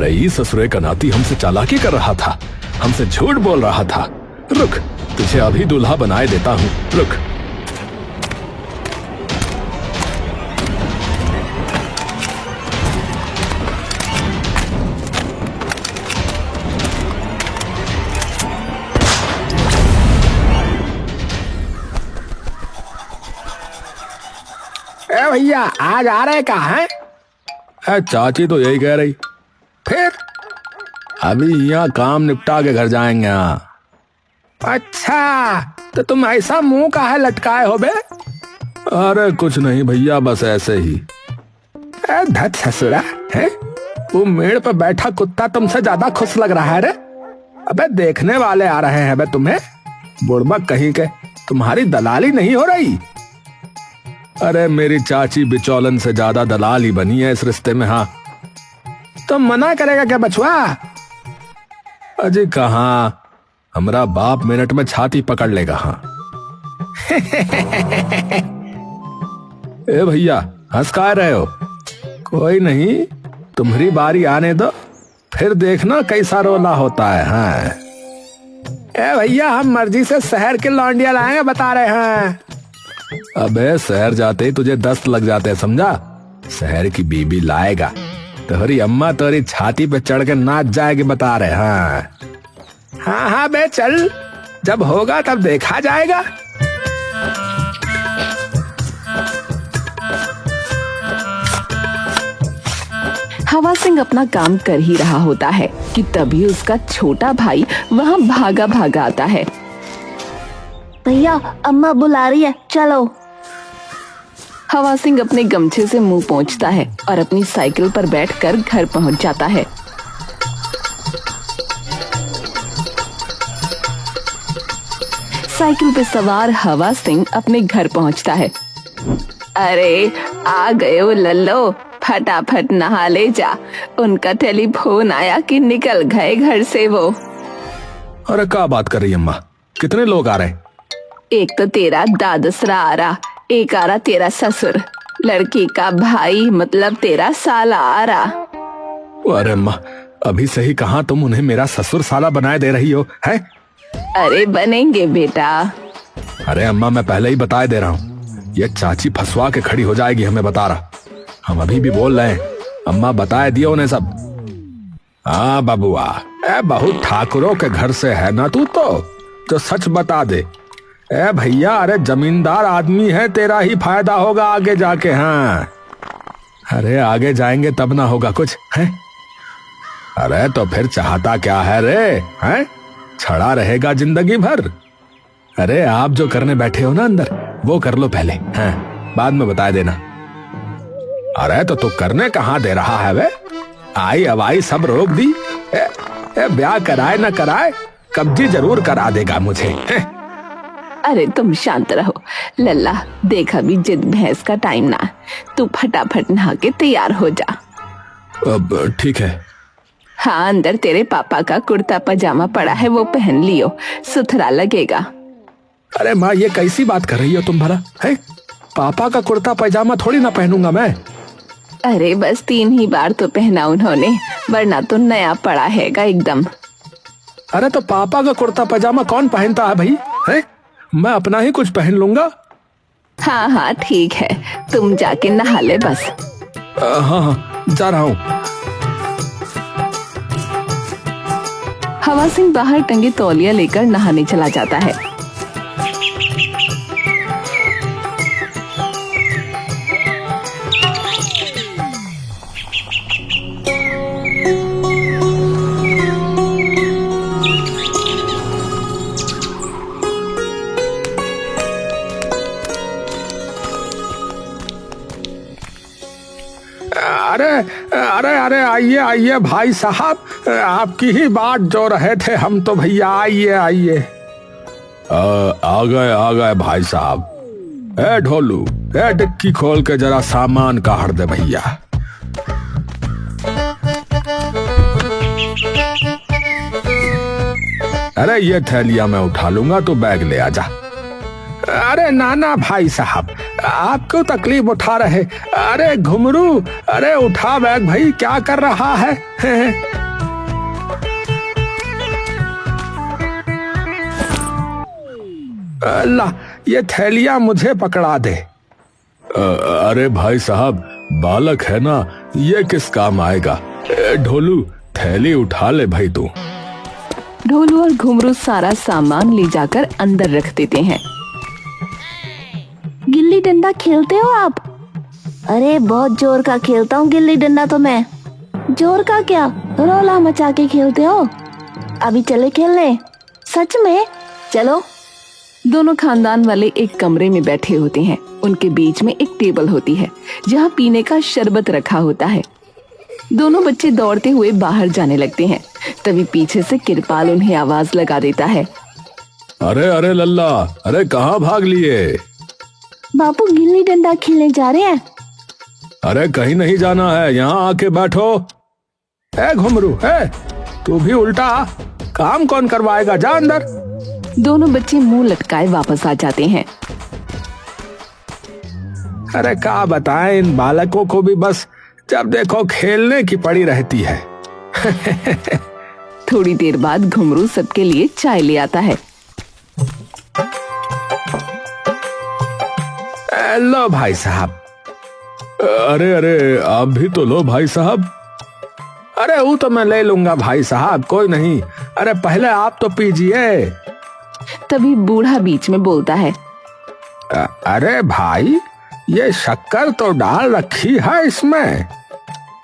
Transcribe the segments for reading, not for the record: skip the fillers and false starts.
अरे ये ससुरे का नाती हमसे चालाकी कर रहा था, हमसे झूठ बोल रहा था। रुक, तुझे अभी दूल्हा बनाए देता हूँ, रुक। ए भैया, आज आ रहे कहाँ हैं? चाची तो यही कह रही। फिर अभी यहाँ काम निपटा के घर जाएंगे। अच्छा, तो तुम ऐसा मुंह काहे लटकाए हो बे? अरे कुछ नहीं भैया, बस ऐसे ही। धत ससुरा है, वो मेड़ पर बैठा कुत्ता तुमसे ज्यादा खुश लग रहा है रे। अबे देखने वाले आ रहे हैं बे तुम्हें, बुड़बक कहीं के। तुम्हारी दलाली नहीं हो रही। अरे मेरी चाची बिचौलन से ज्यादा दलाल ही बनी है इस रिश्ते में। हाँ, तो मना करेगा क्या बचवा? अजय कहाँ, हमारा बाप मिनट में छाती पकड़ लेगा। हाँ ए भैया, हंस का रहे हो? कोई नहीं, तुम्हारी बारी आने दो, फिर देखना कैसा रोला होता है। हाँ ए भैया, हम मर्जी से शहर के लौंडिया लाएंगे, बता रहे हैं। अबे शहर जाते ही तुझे 10 लग जाते हैं, समझा? शहर की बीबी लाएगा, तुम्हारी अम्मा तेरी छाती पे चढ़ के नाच जाएगी, बता रहे। हाँ हाँ बे चल, जब होगा तब देखा जाएगा। हवा सिंह अपना काम कर ही रहा होता है कि तभी उसका छोटा भाई वहाँ भागा भागा आता है। भैया, अम्मा बुला रही है, चलो। हवा सिंह अपने गमछे से मुंह पोंछता है और अपनी साइकिल पर बैठकर घर पहुंच जाता है। साइकिल पे सवार हवा सिंह अपने घर पहुंचता है। अरे आ गए हो लल्लो, फटाफट नहा ले जा। उनका टेलीफोन आया कि निकल गए घर से वो। अरे क्या बात कर रही अम्मा, कितने लोग आ रहे? एक तो तेरा दादसरा आ रहा, एक आ रहा तेरा ससुर, लड़की का भाई मतलब तेरा साला आ रहा। अरे अम्मा, अभी सही कहाँ तुम उन्हें मेरा ससुर साला बनाए दे रही हो है? अरे बनेंगे बेटा। अरे अम्मा, मैं पहले ही बता दे रहा हूँ, ये चाची फंसवा के खड़ी हो जाएगी, हमें बता रहा। हम अभी भी बोल रहे हैं, अम्मा बताए दियो उन्हें सब। हाँ बबुआ, बहुत ठाकुरों के घर से है ना तू, तो सच बता दे। भैया, अरे जमींदार आदमी है, तेरा ही फायदा होगा आगे जाके। हाँ, अरे आगे जाएंगे तब ना होगा कुछ है? अरे तो फिर चाहता क्या है रे? हैं, छड़ा रहेगा जिंदगी भर। अरे आप जो करने बैठे हो ना अंदर, वो कर लो पहले, हाँ, बाद में बता देना। अरे तो तू करने कहाँ दे रहा है वे? आई अवाई सब रोक दी। ब्याह कराए ना कराए, कब्जी जरूर करा देगा मुझे। अरे तुम शांत रहो लल्ला, देखा भी जिद भैंस का टाइम ना। तू फटाफट नहा के तैयार हो जा। अब ठीक है। हाँ, अंदर तेरे पापा का कुर्ता पजामा पड़ा है, वो पहन लियो, सुथरा लगेगा। अरे माँ, ये कैसी बात कर रही हो तुम भला? है, पापा का कुर्ता पजामा थोड़ी ना पहनूंगा मैं। अरे बस 3 ही बार तो पहना उन्होंने, वरना तो नया पड़ा हैगा एकदम। अरे तो पापा का कुर्ता पजामा कौन पहनता है भाई? है, मैं अपना ही कुछ पहन लूंगा। हाँ हाँ ठीक है, तुम जाके नहा ले बस। हाँ, जा रहा हूँ। हवा सिंह बाहर टंगे तौलिया लेकर नहाने चला जाता है। अरे आइए आइए भाई साहब, आपकी ही बात जो रहे थे हम तो। भैया आइए आइए। आ गए भाई साहब। ढोलू, डिक्की खोल के जरा सामान काढ़ दे भैया। अरे ये थैलिया मैं उठा लूंगा, तू बैग ले आजा। अरे नाना भाई साहब, आप क्यों तकलीफ उठा रहे? अरे घुमरू, अरे उठा बैग भाई, क्या कर रहा है? ला ये थैलियां मुझे पकड़ा दे। अरे भाई साहब, बालक है ना, ये किस काम आएगा। ढोलू, थैली उठा ले भाई तू। ढोलू और घुंघरू सारा सामान ले जाकर अंदर रख देते हैं। गिल्ली डंडा खेलते हो आप? अरे बहुत जोर का खेलता हूँ गिल्ली डंडा तो मैं। जोर का क्या, रोला मचा के खेलते हो? अभी चले खेलने? सच में? चलो। दोनों खानदान वाले एक कमरे में बैठे होते हैं। उनके बीच में एक टेबल होती है जहाँ पीने का शरबत रखा होता है। दोनों बच्चे दौड़ते हुए बाहर जाने लगते हैं। तभी पीछे से किरपाल उन्हें आवाज लगा देता है। अरे अरे लल्ला, अरे कहाँ भाग लिए? बापू गिल्ली डंडा खेलने जा रहे हैं। अरे कहीं नहीं जाना है, यहाँ आके बैठो। ए घुंघरू, तू भी उल्टा काम कौन करवाएगा, जा अंदर। दोनों बच्चे मुंह लटकाए वापस आ जाते हैं। अरे क्या बताएं, इन बालकों को भी बस जब देखो खेलने की पड़ी रहती है। थोड़ी देर बाद घुंघरू सबके लिए चाय ले आता है। लो भाई साहब। अरे अरे, आप भी तो लो भाई साहब। अरे वो तो मैं ले लूंगा भाई साहब, कोई नहीं। अरे पहले आप तो पीजिए। तभी बूढ़ा बीच में बोलता है। अरे भाई, ये शक्कर तो डाल रखी है इसमें।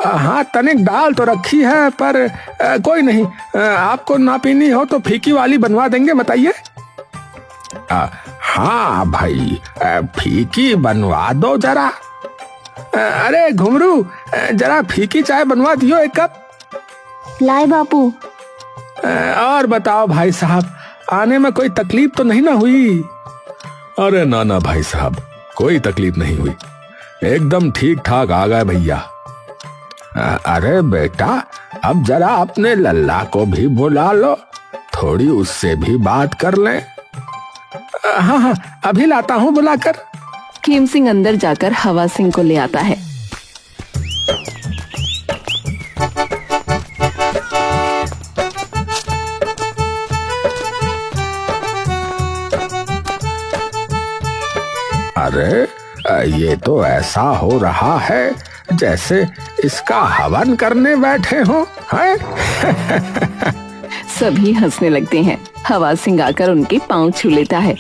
हाँ तनिक डाल तो रखी है, पर कोई नहीं। आपको ना पीनी हो तो फीकी वाली बनवा देंगे, बताइए। हाँ भाई, फीकी बनवा दो जरा। अरे घुंघरू, जरा फीकी चाय बनवा दियो एक कप। लाए बापू। और बताओ भाई साहब, आने में कोई तकलीफ तो नहीं ना हुई? अरे ना ना भाई साहब, कोई तकलीफ नहीं हुई, एकदम ठीक ठाक आ गए भैया। अरे बेटा, अब जरा अपने लल्ला को भी बुला लो, थोड़ी उससे भी बात कर लें। हाँ हाँ, अभी लाता हूँ बुलाकर। खेम सिंह अंदर जाकर हवा सिंह को ले आता है। अरे ये तो ऐसा हो रहा है जैसे इसका हवन करने बैठे हो, हैं? सभी हंसने लगते हैं। हवा सिंह आकर उनके पांव छू लेता है।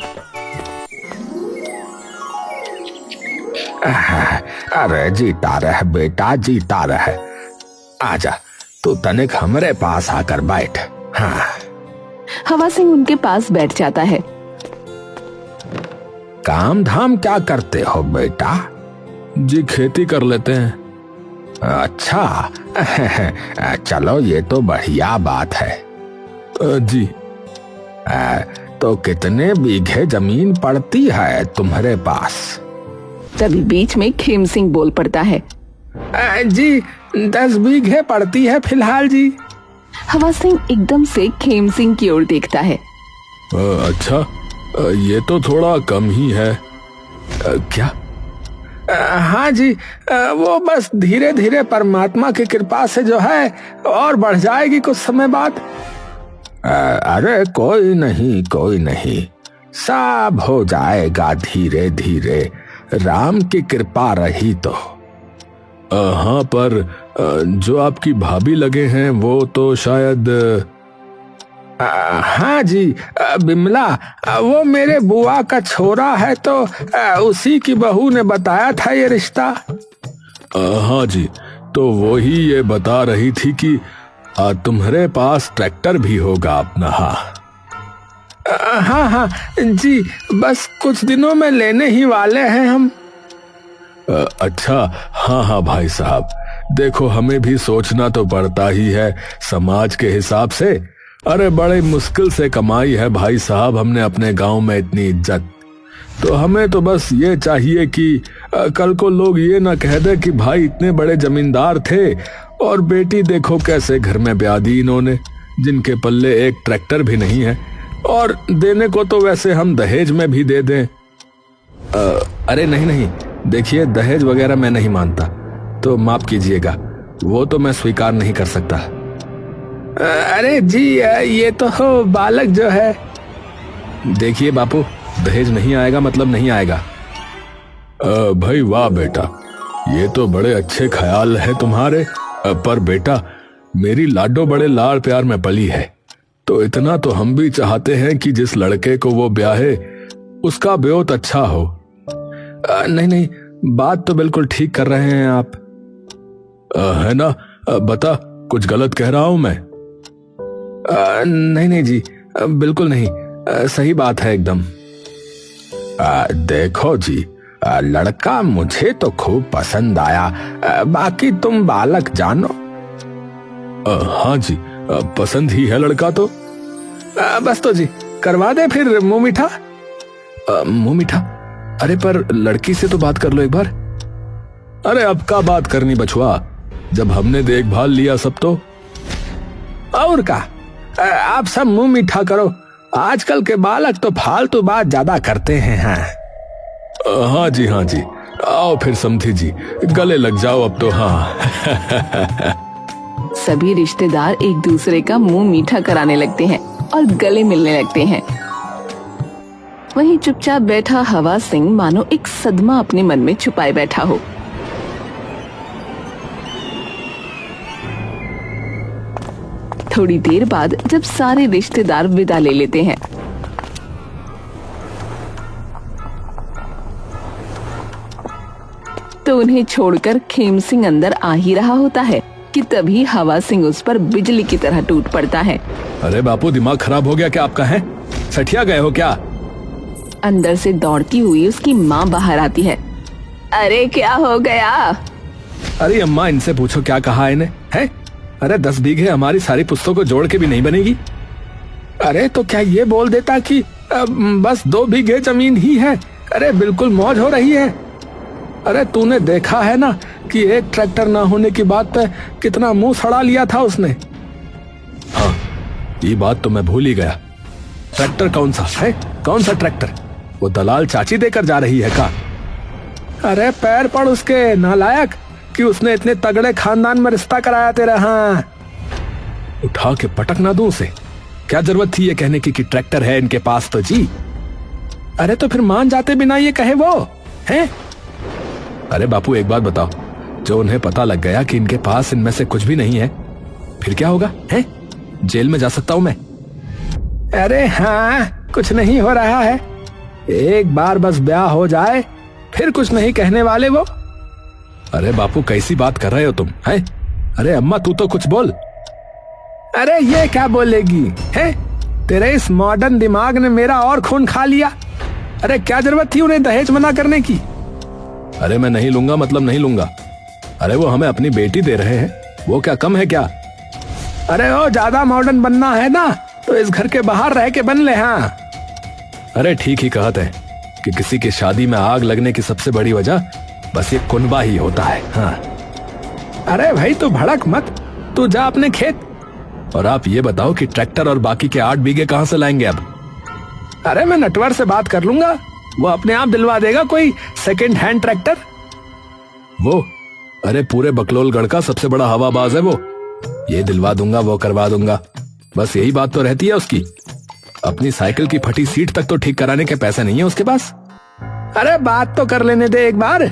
अरे जीता रह बेटा, जीता रह। आजा, तू तनिक हमरे पास आकर बैठ। हाँ। हवा सिंह उनके पास बैठ जाता है। काम धाम क्या करते हो बेटा? जी खेती कर लेते हैं। अच्छा, चलो ये तो बढ़िया बात है। जी। तो कितने बीघे जमीन पड़ती है तुम्हारे पास? तभी बीच में खेम सिंह बोल पड़ता है। जी 10 बीघे पड़ती है फिलहाल जी। हवा सिंह एकदम से खेम सिंह की ओर देखता है। अच्छा, ये तो थोड़ा कम ही है। क्या? हाँ जी, वो बस धीरे धीरे परमात्मा की कृपा से जो है और बढ़ जाएगी कुछ समय बाद। अरे कोई नहीं, कोई नहीं, सब हो जाएगा धीरे धीरे, राम की कृपा रही तो। हाँ, पर जो आपकी भाभी लगे हैं वो तो शायद। हाँ जी, बिमला, वो मेरे बुआ का छोरा है, तो उसी की बहू ने बताया था ये रिश्ता। हाँ जी, तो वो ही ये बता रही थी कि तुम्हारे पास ट्रैक्टर भी होगा अपना। हाँ हाँ जी, बस कुछ दिनों में लेने ही वाले हैं हम। अच्छा, हाँ हाँ भाई साहब, देखो हमें भी सोचना तो पड़ता ही है समाज के हिसाब से। अरे बड़े मुश्किल से कमाई है भाई साहब हमने अपने गांव में इतनी इज्जत, तो हमें तो बस ये चाहिए कि कल को लोग ये ना कह दे कि भाई इतने बड़े जमींदार थे और बेटी देखो कैसे घर में ब्याह दी इन्होंने, जिनके पल्ले एक ट्रैक्टर भी नहीं है, और देने को तो वैसे हम दहेज में भी दे दें। अरे नहीं नहीं, देखिए दहेज वगैरह मैं नहीं मानता, तो माफ कीजिएगा, वो तो मैं स्वीकार नहीं कर सकता। अरे जी, ये तो बालक जो है। देखिए बापू, दहेज नहीं आएगा मतलब नहीं आएगा। भाई वाह बेटा, ये तो बड़े अच्छे ख्याल है तुम्हारे। पर बेटा, मेरी लाडो बड़े लाड़ प्यार में पली है, तो इतना तो हम भी चाहते हैं कि जिस लड़के को वो ब्याहे उसका ब्योत अच्छा हो। नहीं नहीं, बात तो बिल्कुल ठीक कर रहे हैं आप। है ना? बता, कुछ गलत कह रहा हूं मैं? नहीं नहीं जी, बिल्कुल नहीं, सही बात है एकदम। देखो जी, लड़का मुझे तो खूब पसंद आया, बाकी तुम बालक जानो। हाँ जी, पसंद ही है लड़का तो। बस तो जी, करवा दे फिर मुंह मीठा। मुंह मीठा? अरे पर लड़की से तो बात कर लो एक बार। अरे अब का बात करनी बछुआ, जब हमने देखभाल लिया सब तो। और का, आप सब मुंह मीठा करो, आजकल के बालक तो फालतू बात ज्यादा करते हैं। हाँ जी हाँ जी, आओ फिर समधी जी, गले लग जाओ अब तो। हाँ। सभी रिश्तेदार एक दूसरे का मुंह मीठा कराने लगते हैं और गले मिलने लगते हैं। वहीं चुपचाप बैठा हवा सिंह मानो एक सदमा अपने मन में छुपाए बैठा हो। थोड़ी देर बाद जब सारे रिश्तेदार विदा ले लेते हैं तो उन्हें छोड़कर खेम सिंह अंदर आ ही रहा होता है कि तभी हवा सिंह उस पर बिजली की तरह टूट पड़ता है। अरे बापू, दिमाग खराब हो गया क्या आपका? है सठिया गए हो क्या? अंदर से दौड़ती हुई उसकी माँ बाहर आती है। अरे क्या हो गया? अरे अम्मा, इनसे पूछो क्या कहा इन्हें। है? अरे 10 बीघे हमारी सारी पुस्तों को जोड़ के भी नहीं बनेगी। अरे तो क्या ये बोल देता कि बस 2 बीघे जमीन ही है। अरे बिल्कुल मौज हो रही है। अरे तूने देखा है ना कि एक ट्रैक्टर ना होने की बात पे कितना मुंह सड़ा लिया था उसने। हाँ, ये बात तो मैं भूल ही गया। ट्रैक्टर कौन सा है? कौन सा ट्रैक्टर? वो दलाल चाची देकर जा रही है का? अरे पैर पड़ उसके, नालायक, कि उसने इतने तगड़े खानदान में रिश्ता कराया तेरा। हाँ, उठा के पटक ना दूं उसे। क्या जरूरत थी ये कहने की कि ट्रैक्टर है इनके पास तो जी। अरे तो फिर मान जाते बिना ये कहे वो हैं? अरे बापू एक बात बताओ, जो उन्हें पता लग गया कि इनके पास इनमें से कुछ भी नहीं है, फिर क्या होगा? है? जेल में जा सकता हूं मैं? अरे हाँ, कुछ नहीं हो रहा है, एक बार बस ब्याह हो जाए फिर कुछ नहीं कहने वाले वो। अरे बापू, कैसी बात कर रहे हो तुम? है? अरे अम्मा, तू तो कुछ बोल। अरे ये क्या बोलेगी? है? तेरे इस मॉडर्न दिमाग ने मेरा और खून खा लिया। अरे क्या जरूरत थी उन्हें दहेज मना करने की? अरे मैं नहीं लूंगा मतलब नहीं लूंगा। अरे वो हमें अपनी बेटी दे रहे हैं, वो क्या कम है क्या? अरे ओ, ज्यादा मॉडर्न बनना है ना तो इस घर के बाहर रह के बन ले। हाँ, अरे ठीक ही कहते हैं कि किसी की शादी में आग लगने की सबसे बड़ी वजह बस ये कुनबा ही होता है। हाँ। अरे भाई तू भड़क मत, तू जा अपने खेत। और आप ये बताओ कि ट्रैक्टर और बाकी के 8 बीघे कहां से लाएंगे अब? अरे मैं नटवर से बात कर लूंगा, वो अपने आप दिलवा देगा कोई सेकंड हैंड ट्रैक्टर। वो? अरे पूरे बकलोलगढ़ का सबसे बड़ा हवाबाज है वो। ये दिलवा दूंगा, वो करवा दूंगा, बस यही बात तो रहती है उसकी। अपनी साइकिल की फटी सीट तक तो ठीक कराने के पैसे नहीं है उसके पास। अरे बात तो कर लेने दे एक बार।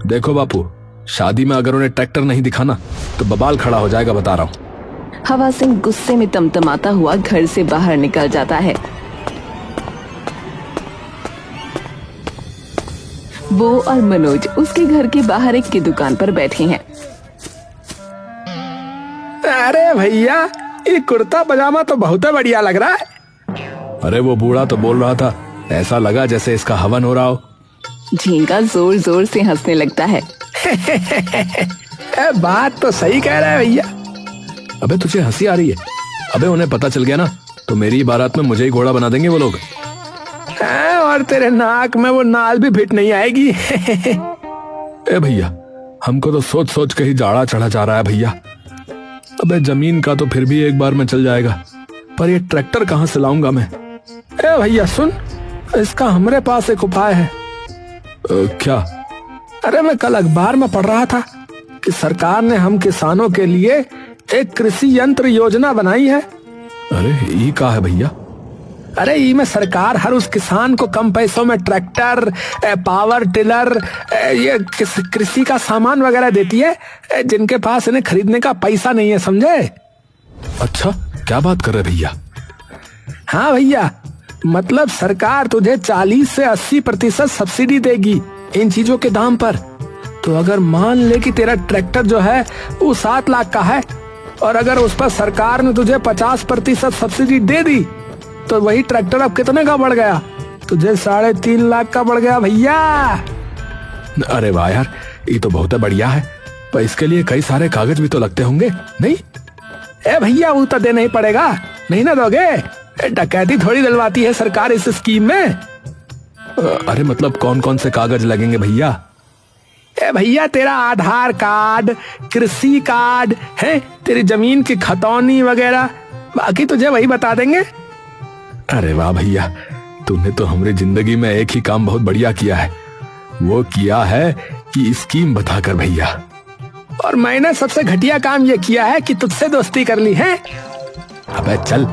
देखो बापू, शादी में अगर उन्हें ट्रैक्टर नहीं दिखाना तो बबाल खड़ा हो जाएगा, बता रहा हूँ। हवा सिंह गुस्से में तमतमाता हुआ घर से बाहर निकल जाता है। वो और मनोज उसके घर के बाहर एक की दुकान पर बैठे हैं। अरे भैया, ये कुर्ता पजामा तो बहुत बढ़िया लग रहा है। अरे वो बूढ़ा तो बोल रहा था, ऐसा लगा जैसे इसका हवन हो रहा हो। झींगा जोर जोर से हंसने लगता है। बात तो सही कह रहा है भैया। अबे तुझे हंसी आ रही है? अबे उन्हें पता चल गया ना तो मेरी बारात में मुझे ही घोड़ा बना देंगे वो लोग। और तेरे नाक में वो नाल भी फिट नहीं आएगी। ए भैया, हमको तो सोच सोच के ही जाड़ा चढ़ा जा रहा है भैया। अबे जमीन का तो फिर भी एक बार में चल जाएगा, पर ये ट्रैक्टर कहाँ से लाऊंगा मैं? ए भैया सुन, इसका हमारे पास एक उपाय है। क्या? अरे मैं कल अखबार में पढ़ रहा था कि सरकार ने हम किसानों के लिए एक कृषि यंत्र योजना बनाई है। अरे ये क्या है भैया? अरे ई में सरकार हर उस किसान को कम पैसों में ट्रैक्टर, पावर टिलर, ये कृषि का सामान वगैरह देती है, जिनके पास इन्हें खरीदने का पैसा नहीं है, समझे? अच्छा, क्या बात कर रहे भैया? हाँ भैया, मतलब सरकार तुझे 40 से 80% सब्सिडी देगी इन चीजों के दाम पर। तो अगर मान ले कि तेरा ट्रैक्टर जो है वो 7 लाख का है, और अगर उस पर सरकार ने तुझे 50% सब्सिडी दे दी, तो वही ट्रैक्टर अब कितने का बढ़ गया? तुझे 3.5 लाख का बढ़ गया भैया। अरे वाह यार, ये तो बहुत बढ़िया है, पर इसके लिए कई सारे कागज भी तो लगते होंगे, नहीं? ए भैया, वो तो देना ही पड़ेगा, नहीं ना दोगे? डकैती थोड़ी दिलवाती है सरकार इस स्कीम में। अरे मतलब कौन कौन से कागज लगेंगे भैया? ए भैया, तेरा आधार कार्ड, कृषि कार्ड है, तेरी जमीन की खतौनी वगैरह, बाकी तुझे वही बता देंगे। अरे वाह भैया, तूने तो हमारी जिंदगी में एक ही काम बहुत बढ़िया किया है, वो किया है कि स्कीम बताकर भैया। और मैंने सबसे घटिया काम ये किया है कि तुझसे दोस्ती कर ली है। अबे चल,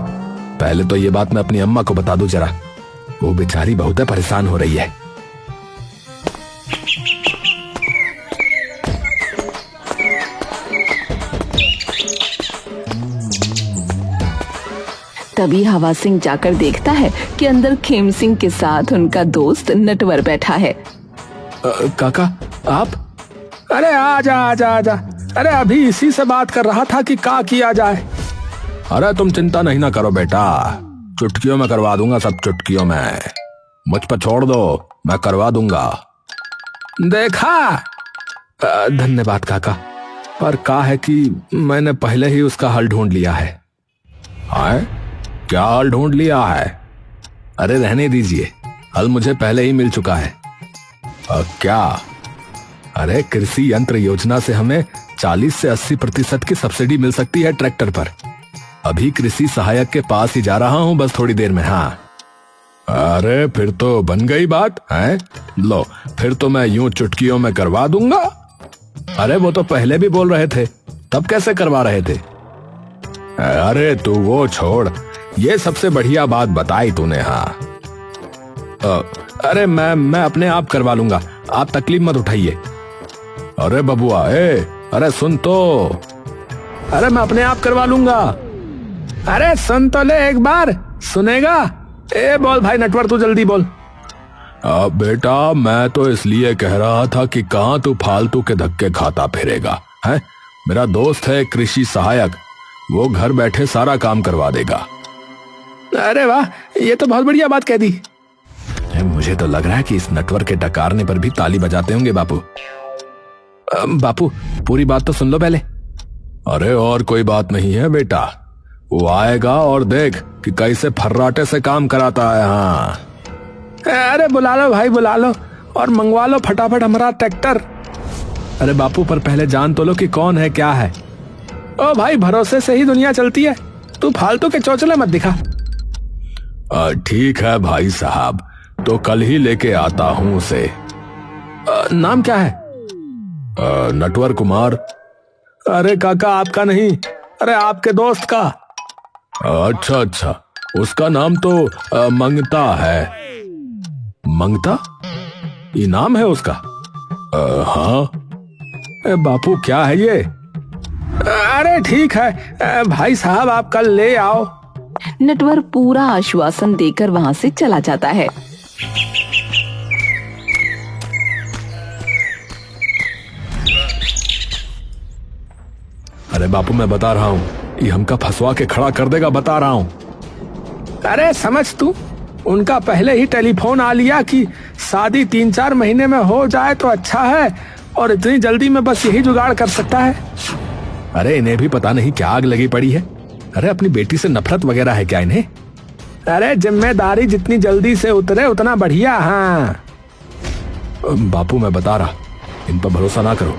पहले तो ये बात मैं अपनी अम्मा को बता दूं जरा, वो बेचारी बहुत परेशान हो रही है। तभी हवा सिंह जाकर देखता है कि अंदर खेम सिंह के साथ उनका दोस्त नटवर बैठा है। काका आप? अरे आजा आजा आजा, अरे अभी इसी से बात कर रहा था कि क्या किया जाए। अरे तुम चिंता नहीं ना करो बेटा, चुटकियों में करवा दूंगा, सब चुटकियों में, मुझ पर छोड़ दो, मैं करवा दूंगा। देखा? धन्यवाद काका, पर क्या है कि मैंने पहले ही उसका हल ढूंढ लिया है। आए? क्या हल ढूंढ लिया है? अरे रहने दीजिए, हल मुझे पहले ही मिल चुका है। क्या? अरे कृषि यंत्र योजना से हमें 40 से 80% की सब्सिडी मिल सकती है ट्रैक्टर पर। अभी कृषि सहायक के पास ही जा रहा हूं, बस थोड़ी देर में। हाँ, अरे फिर तो बन गई बात है। लो, फिर तो मैं यूं चुटकियों में करवा दूंगा। अरे वो तो पहले भी बोल रहे थे, तब कैसे करवा रहे थे? अरे तू वो छोड़, ये सबसे बढ़िया बात बताई तूने। हाँ, अरे मैं अपने आप करवा लूंगा, आप तकलीफ मत उठाइए। अरे बबुआ, अरे सुन तो। अरे मैं अपने आप करवा लूंगा। अरे सुन तो ले एक बार, सुनेगा? बोल भाई नटवर, तू जल्दी बोल। बेटा, मैं तो इसलिए कह रहा था कि कहाँ तू फालतू के धक्के खाता फिरेगा, है? मेरा दोस्त है कृषि सहायक, वो घर बैठे सारा काम करवा देगा। अरे वाह, ये तो बहुत बढ़िया बात कह दी। मुझे तो लग रहा है कि इस नटवर के डकारने पर भी ताली बजाते होंगे बापू। बापू, पूरी बात तो सुन लो पहले। अरे और कोई बात नहीं है बेटा, वो आएगा और देख कि कैसे फर्राटे से काम कराता है। हाँ, अरे बुला लो भाई, बुला लो और मंगवा लो फटाफट हमारा ट्रैक्टर। अरे बापू, पर पहले जान तो लो कि कौन है, क्या है। ओ भाई, भरोसे से ही दुनिया चलती है, तू फालतू के चौचले मत दिखा। ठीक है भाई साहब, तो कल ही लेके आता हूँ उसे। नाम क्या है? नटवर कुमार। अरे काका, आपका नहीं, अरे आपके दोस्त का। अच्छा अच्छा, उसका नाम तो मंगता है। मंगता? ये नाम है उसका? हाँ। बापू क्या है ये? अरे ठीक है भाई साहब, आप कल ले आओ। नटवर पूरा आश्वासन देकर वहां से चला जाता है। अरे बापू, मैं बता रहा हूँ, ये हमका फंसवा के खड़ा कर देगा, बता रहा हूँ। अरे समझ तू, उनका पहले ही टेलीफोन आ लिया कि शादी 3-4 महीने में हो जाए तो अच्छा है, और इतनी जल्दी में बस यही जुगाड़ कर सकता है। अरे इन्हें भी पता नहीं क्या आग लगी पड़ी है। अरे अपनी बेटी से नफरत वगैरह है क्या इन्हें? अरे जिम्मेदारी जितनी जल्दी से उतरे उतना बढ़िया। हाँ बापू, मैं बता रहा, इन पर भरोसा ना करो,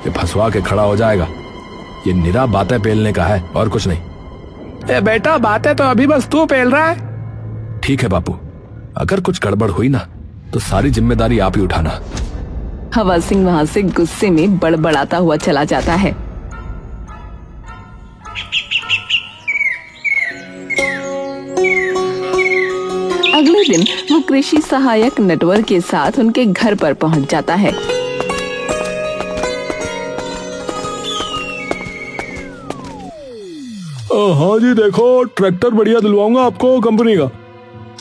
ये फंसवा के खड़ा हो जाएगा। ये निरा बातें पेलने का है और कुछ नहीं। बेटा, बातें तो अभी बस तू पेल रहा है। ठीक है बापू, अगर कुछ गड़बड़ हुई ना तो सारी जिम्मेदारी आप ही उठाना। हवा सिंह वहां से गुस्से में बड़बड़ाता हुआ चला जाता है। अगले दिन वो कृषि सहायक नटवर के साथ उनके घर पर पहुंच जाता है। हाँ जी, देखो ट्रैक्टर बढ़िया दिलवाऊंगा आपको कंपनी का,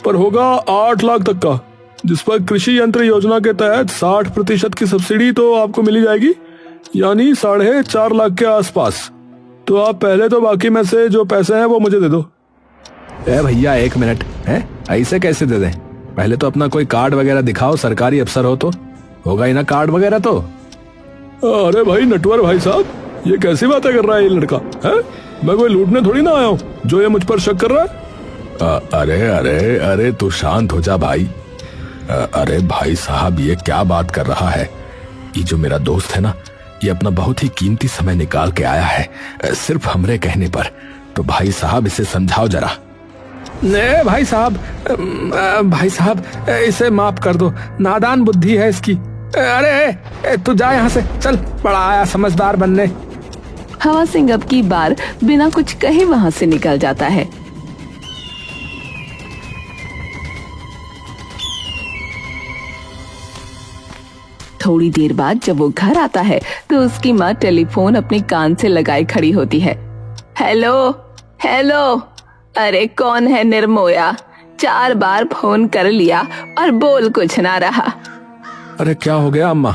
पर होगा 8 लाख तक का, जिस पर कृषि यंत्र योजना के तहत 60% की सब्सिडी तो आपको मिली जाएगी, यानी 4.5 लाख के आसपास। तो आप पहले तो बाकी में से जो पैसे हैं वो मुझे दे दो। ए भैया 1 मिनट, है ऐसे कैसे दे दें? पहले तो अपना कोई कार्ड वगैरह दिखाओ, सरकारी अफसर हो तो होगा ही ना कार्ड वगैरह तो। अरे भाई नटवर भाई साहब, ये कैसी बातें कर रहा है ये लड़का, है? मैं कोई लूटने थोड़ी ना आया हूँ जो ये मुझ पर शक कर रहा है। अरे अरे अरे तू शांत हो जा भाई। अरे भाई साहब, ये क्या बात कर रहा है? ये जो मेरा दोस्त है ना, ये अपना बहुत ही कीमती समय निकाल के आया है सिर्फ हमरे कहने पर। तो भाई साहब इसे समझाओ जरा। ने भाई साहब इसे माफ कर दो, नादान बुद्धि है इसकी। अरे तू जा यहाँ से, चल, बड़ा आया समझदार बनने। हवा सिंह अब की बार बिना कुछ कहे वहां से निकल जाता है। थोड़ी देर बाद जब वो घर आता है तो उसकी माँ टेलीफोन अपने कान से लगाए खड़ी होती है। हेलो हेलो, अरे कौन है निर्मोया? 4 बार फोन कर लिया और बोल कुछ ना रहा। अरे क्या हो गया अम्मा?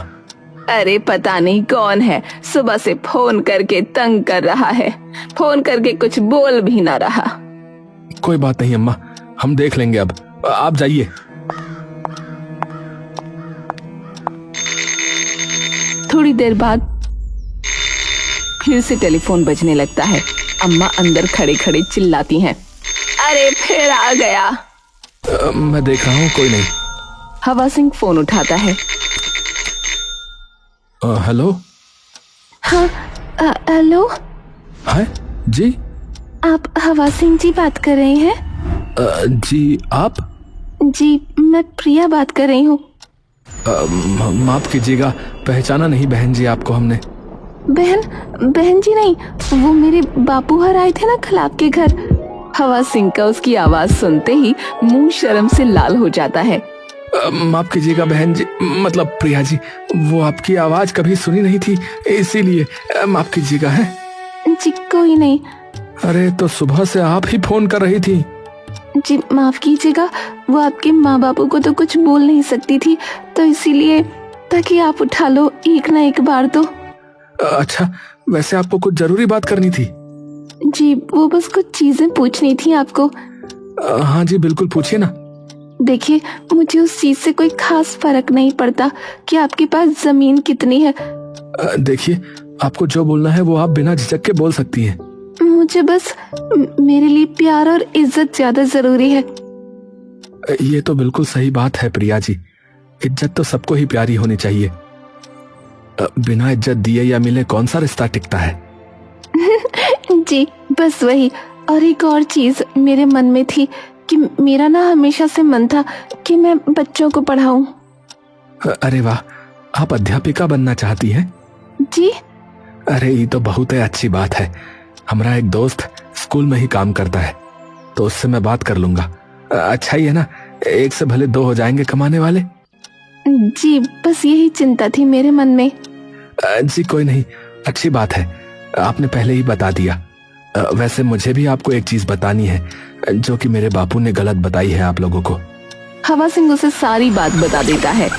अरे पता नहीं कौन है, सुबह से फोन करके तंग कर रहा है, फोन करके कुछ बोल भी ना रहा। कोई बात नहीं अम्मा, हम देख लेंगे, अब आप जाइए। थोड़ी देर बाद फिर से टेलीफोन बजने लगता है। अम्मा अंदर खड़े खड़े चिल्लाती हैं, अरे फिर आ गया। मैं देख रहा हूँ, कोई नहीं। हवा सिंह फोन उठाता है। हेलो। हाँ, हेलो। है जी? आप हवा सिंह जी बात कर रहे हैं? जी आप? जी मैं प्रिया बात कर रही हूँ। माफ कीजिएगा, पहचाना नहीं बहन जी आपको हमने। बहन जी नहीं, वो मेरे बापू हर आए थे ना खलाब के घर। हवा सिंह का उसकी आवाज सुनते ही मुंह शर्म से लाल हो जाता है। माफ कीजिएगा बहन जी, मतलब प्रिया जी, वो आपकी आवाज कभी सुनी नहीं थी, इसीलिए माफ कीजिएगा। है जी कोई नहीं। अरे तो सुबह से आप ही फोन कर रही थी। जी माफ कीजिएगा, वो आपके माँ बापू को तो कुछ बोल नहीं सकती थी, तो इसीलिए, ताकि आप उठा लो एक ना एक बार तो। अच्छा, वैसे आपको कुछ जरूरी बात करनी थी? जी वो बस कुछ चीजें पूछनी थी आपको। हाँ जी बिल्कुल, पूछिए ना। देखिए, मुझे उस चीज से कोई खास फर्क नहीं पड़ता कि आपके पास जमीन कितनी है। देखिए, आपको जो बोलना है वो आप बिना झिझक के बोल सकती हैं। मुझे बस मेरे लिए प्यार और इज्जत ज्यादा जरूरी है। ये तो बिल्कुल सही बात है प्रिया जी, इज्जत तो सबको ही प्यारी होनी चाहिए। बिना इज्जत दिए या मिले कौन सा रिश्ता टिकता है? जी बस वही। और एक और चीज मेरे मन में थी कि मेरा ना हमेशा से मन था कि मैं बच्चों को पढ़ाऊं। अरे वाह, आप अध्यापिका बनना चाहती हैं? जी। अरे ये तो बहुत ही अच्छी बात है। हमारा एक दोस्त स्कूल में ही काम करता है, तो उससे मैं बात कर लूंगा। अच्छा ही है ना, एक से भले 2 हो जाएंगे कमाने वाले। जी बस यही चिंता थी मेरे मन में। जी कोई नहीं, अच्छी बात है, आपने पहले ही बता दिया। वैसे मुझे भी आपको एक चीज बतानी है, जो कि मेरे बापू ने गलत बताई है आप लोगों को। हवा सिंह उसे सारी बात बता देता है।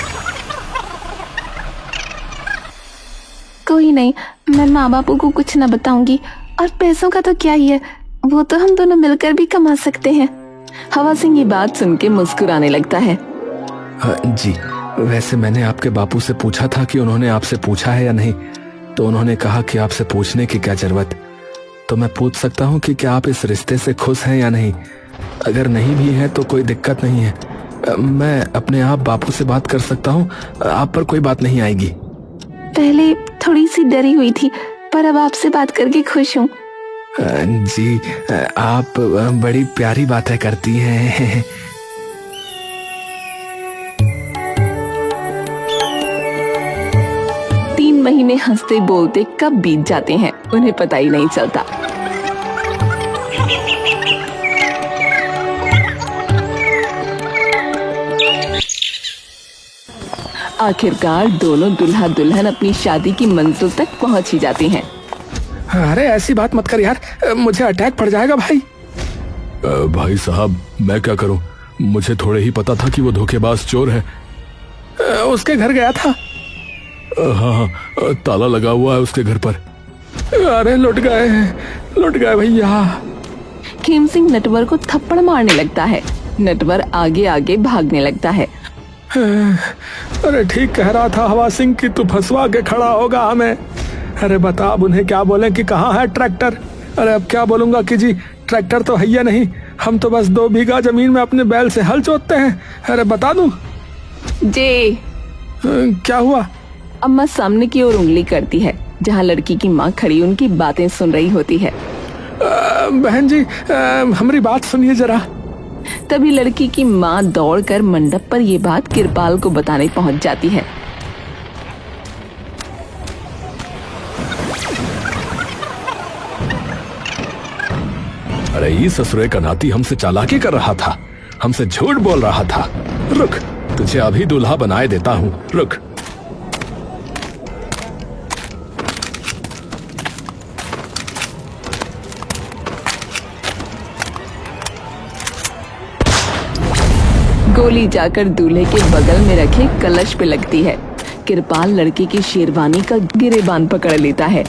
कोई नहीं, मैं माँ बापू को कुछ न बताऊंगी। और पैसों का तो क्या ही है, वो तो हम दोनों मिलकर भी कमा सकते हैं। हवा सिंह ये बात सुन के मुस्कुराने लगता है। जी, वैसे मैंने आपके बापू से पूछा था कि उन्होंने आपसे पूछा है या नहीं, तो उन्होंने कहा कि आपसे पूछने की क्या जरूरत। तो मैं पूछ सकता हूँ कि क्या आप इस रिश्ते से खुश हैं या नहीं? अगर नहीं भी है तो कोई दिक्कत नहीं है, मैं अपने आप बापू से बात कर सकता हूँ, आप पर कोई बात नहीं आएगी। पहले थोड़ी सी डरी हुई थी, पर अब आपसे बात करके खुश हूँ। जी, आप बड़ी प्यारी बातें करती हैं। 3 महीने हंसते बोलते कब बीत जाते हैं उन्हें पता ही नहीं चलता। आखिरकार दोनों दुल्हा दुल्हन अपनी शादी की मंजिल तक पहुंच ही जाते हैं। अरे ऐसी बात मत कर यार, मुझे अटैक पड़ जाएगा भाई। भाई साहब मैं क्या करूं, मुझे थोड़े ही पता था कि वो धोखेबाज चोर है। उसके घर गया था। हाँ, ताला लगा हुआ है उसके घर पर। अरे लुट गए भैया। खेम सिंह नटवर को थप्पड़ मारने लगता है। नटवर आगे आगे भागने लगता है। अरे ठीक कह रहा था हवा सिंह कि तू फंसवा के खड़ा होगा हमें। अरे बता अब उन्हें क्या बोलें कि कहाँ है ट्रैक्टर। अरे अब क्या बोलूंगा कि जी ट्रैक्टर तो है ही नहीं, हम तो बस 2 बीघा जमीन में अपने बैल से हल जोतते हैं। अरे बता दूं जी। क्या हुआ? अम्मा सामने की ओर उंगली करती है जहाँ लड़की की माँ खड़ी उनकी बातें सुन रही होती है। बहन जी हमारी बात सुनिए जरा। तभी लड़की की माँ दौड़कर मंडप पर ये बात किरपाल को बताने पहुंच जाती है। अरे ये ससुरे का नाती हमसे चालाकी कर रहा था, हमसे झूठ बोल रहा था। रुक, तुझे अभी दूल्हा बनाए देता हूँ, रुक। गोली जाकर दूल्हे के बगल में रखे कलश पे लगती है। किरपाल लड़की की शेरवानी का गिरेबान पकड़ लेता है।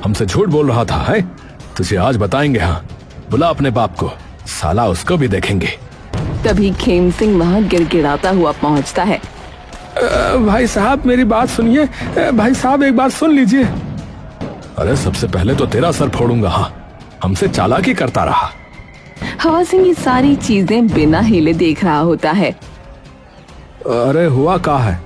हमसे झूठ बोल रहा था है? तुझे आज बताएंगे। हाँ, बुला अपने बाप को, साला उसको भी देखेंगे। तभी खेम सिंह वहाँ गिड़गिड़ाता हुआ पहुँचता है। भाई साहब मेरी बात सुनिए। भाई साहब एक बात सुन लीजिए। अरे सबसे पहले तो तेरा सर फोड़ूंगा। हाँ, हमसे चालाकी करता रहा। हवा सिंह ये सारी चीजें बिना हिले देख रहा होता है। अरे हुआ क्या है?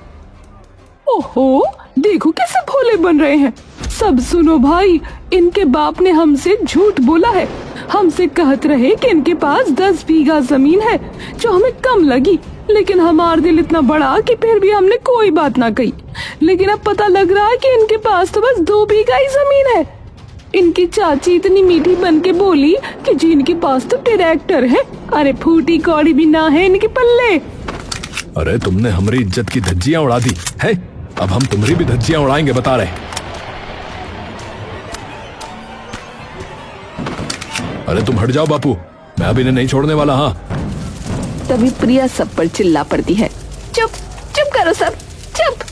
ओहो, देखो कैसे भोले बन रहे हैं। सब सुनो भाई, इनके बाप ने हमसे झूठ बोला है। हमसे कहत रहे कि इनके पास 10 बीघा जमीन है जो हमें कम लगी, लेकिन हमारा दिल इतना बड़ा कि फिर भी हमने कोई बात ना कही। लेकिन अब पता लग रहा है कि इनके पास तो बस 2 बीघा ही जमीन है। इनकी चाची इतनी मीठी बन के बोली कि जी इनके पास तो ट्रैक्टर है। अरे फूटी कौड़ी भी ना है इनके पल्ले। अरे तुमने हमारी इज्जत की धज्जियां उड़ा दी है, अब हम तुम्हारी भी धज्जियां उड़ाएंगे, बता रहे। अरे तुम हट जाओ बापू, मैं अब इन्हें नहीं छोड़ने वाला। हाँ। तभी प्रिया सब पर चिल्ला पड़ती है। चुप चुप करो सब, चुप।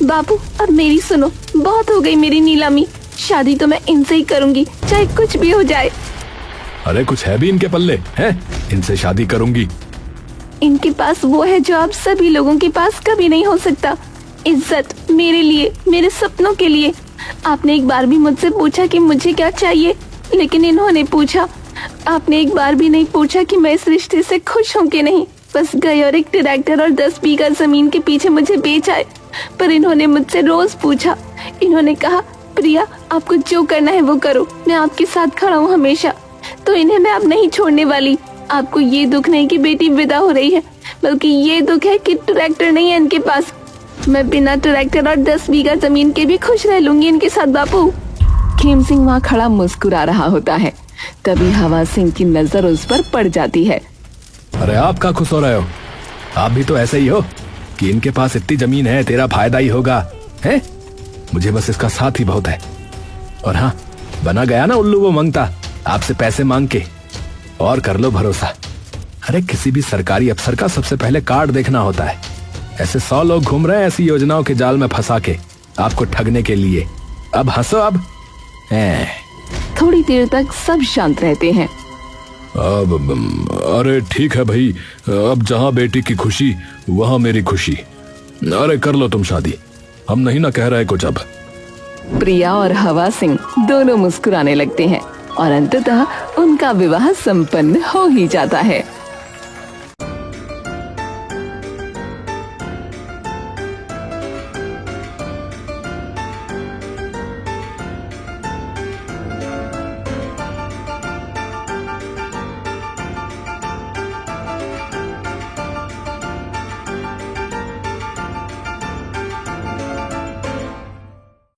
बापू अब मेरी सुनो, बहुत हो गई मेरी नीलामी। शादी तो मैं इनसे ही करूंगी, चाहे कुछ भी हो जाए। अरे कुछ है भी इनके पल्ले है? इनसे शादी करूंगी। इनके पास वो है जो आप सभी लोगों के पास कभी नहीं हो सकता। इज्जत मेरे लिए, मेरे सपनों के लिए। आपने एक बार भी मुझसे पूछा कि मुझे क्या चाहिए, लेकिन इन्होंने पूछा। आपने एक बार भी नहीं पूछा कि मैं इस रिश्ते से खुश हूँ कि नहीं। बस गए और एक ट्रैक्टर और 10 बीघा जमीन के पीछे मुझे बेच आए। पर इन्होंने मुझसे रोज पूछा। इन्होंने कहा प्रिया आपको जो करना है वो करो, मैं आपके साथ खड़ा हूँ हमेशा। तो इन्हें मैं अब नहीं छोड़ने वाली। आपको ये दुख नहीं कि बेटी विदा हो रही है, बल्कि ये दुख है कि ट्रैक्टर नहीं है इनके पास। मैं बिना ट्रैक्टर और 10 बीघा जमीन के भी खुश रह लूंगी इनके साथ। बापू। खेम सिंह वहाँ खड़ा मुस्कुरा रहा होता है। तभी हवा सिंह की नजर उस पर पड़ जाती है। अरे आप क्या खुश हो रहे हो? आप भी तो ऐसे ही हो कि इनके पास इतनी जमीन है, तेरा फायदा ही होगा है? मुझे बस इसका साथ ही बहुत है। और हाँ, बना गया ना उल्लू वो मंगता आपसे पैसे मांग के, और कर लो भरोसा। अरे किसी भी सरकारी अफसर का सबसे पहले कार्ड देखना होता है। ऐसे 100 लोग घूम रहे हैं ऐसी योजनाओं के जाल में फंसा के आपको ठगने के लिए। अब हंसो अब। थोड़ी देर तक सब शांत रहते हैं। अरे ठीक है भाई, अब जहाँ बेटी की खुशी वहाँ मेरी खुशी। अरे कर लो तुम शादी, हम नहीं ना कह रहे कुछ। अब प्रिया और हवा सिंह दोनों मुस्कुराने लगते हैं और अंततः उनका विवाह संपन्न हो ही जाता है।